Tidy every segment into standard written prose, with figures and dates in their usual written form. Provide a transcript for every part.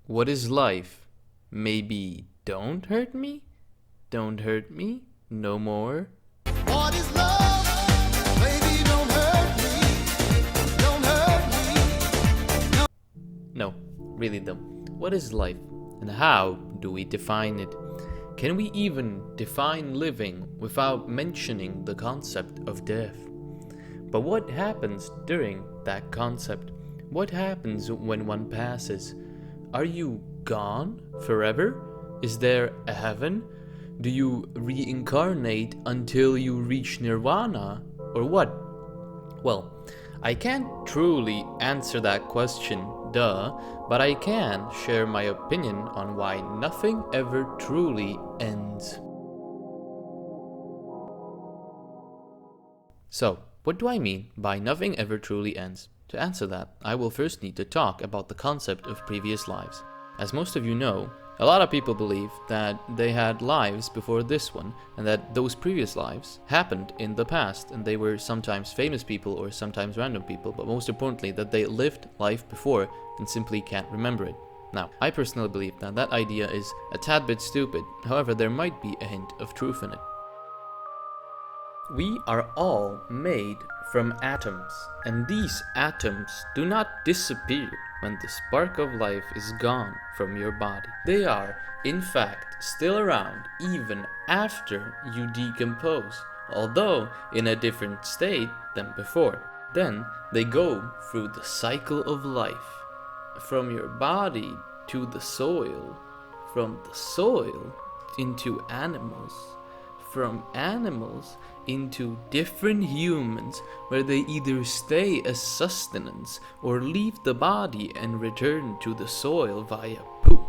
What is life? Maybe don't hurt me? Don't hurt me no more? What is love? Baby, don't hurt me. Don't hurt me. No, really though. What is life? And how do we define it? Can we even define living without mentioning the concept of death? But what happens during that concept? What happens when one passes? Are you gone forever? Is there a heaven? Do you reincarnate until you reach nirvana? Or what? Well, I can't truly answer that question, but I can share my opinion on why nothing ever truly ends. So, what do I mean by nothing ever truly ends? To answer that, I will first need to talk about the concept of previous lives. As most of you know, a lot of people believe that they had lives before this one, and that those previous lives happened in the past, and they were sometimes famous people or sometimes random people, but most importantly that they lived life before and simply can't remember it. Now, I personally believe that that idea is a tad bit stupid, however there might be a hint of truth in it. We are all made from atoms, and these atoms do not disappear when the spark of life is gone from your body. They are, in fact, still around even after you decompose, although in a different state than before. Then they go through the cycle of life, from your body to the soil, from the soil into animals, from animals into different humans, where they either stay as sustenance or leave the body and return to the soil via poop.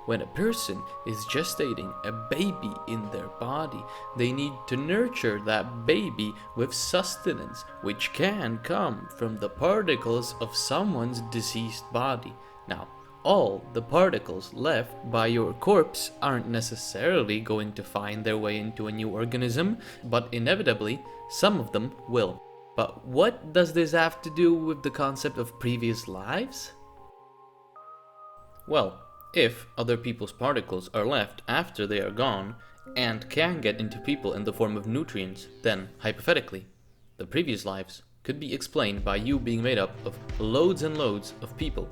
When a person is gestating a baby in their body, they need to nurture that baby with sustenance, which can come from the particles of someone's deceased body. Now, all the particles left by your corpse aren't necessarily going to find their way into a new organism, but inevitably, some of them will. But what does this have to do with the concept of previous lives? Well, if other people's particles are left after they are gone, and can get into people in the form of nutrients, then, hypothetically, the previous lives could be explained by you being made up of loads and loads of people.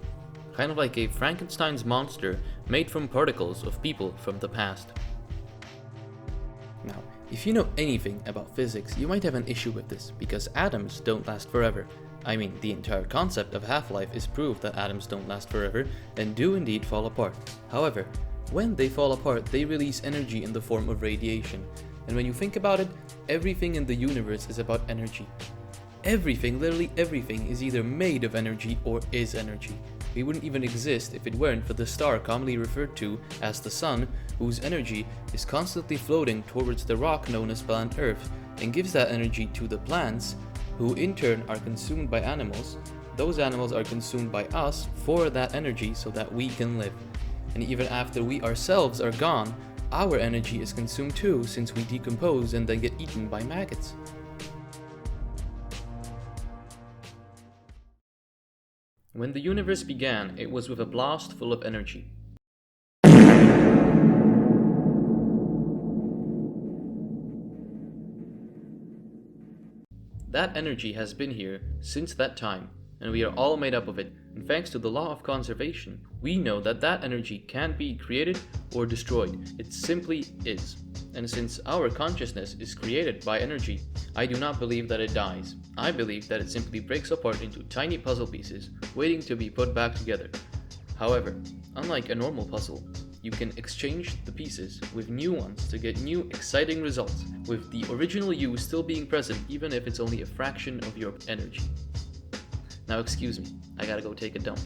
Kind of like a Frankenstein's monster made from particles of people from the past. Now, if you know anything about physics, you might have an issue with this, because atoms don't last forever. I mean, the entire concept of half-life is proof that atoms don't last forever, and do indeed fall apart. However, when they fall apart, they release energy in the form of radiation. And when you think about it, everything in the universe is about energy. Everything, literally everything, is either made of energy or is energy. We wouldn't even exist if it weren't for the star commonly referred to as the sun, whose energy is constantly floating towards the rock known as planet Earth, and gives that energy to the plants, who in turn are consumed by animals. Those animals are consumed by us for that energy so that we can live. And even after we ourselves are gone, our energy is consumed too, since we decompose and then get eaten by maggots. When the universe began, it was with a blast full of energy. That energy has been here since that time, and we are all made up of it, and thanks to the law of conservation, we know that that energy can't be created or destroyed. It simply is. And since our consciousness is created by energy, I do not believe that it dies. I believe that it simply breaks apart into tiny puzzle pieces, waiting to be put back together. However, unlike a normal puzzle, you can exchange the pieces with new ones to get new, exciting results, with the original you still being present even if it's only a fraction of your energy. Now excuse me, I gotta go take a dump.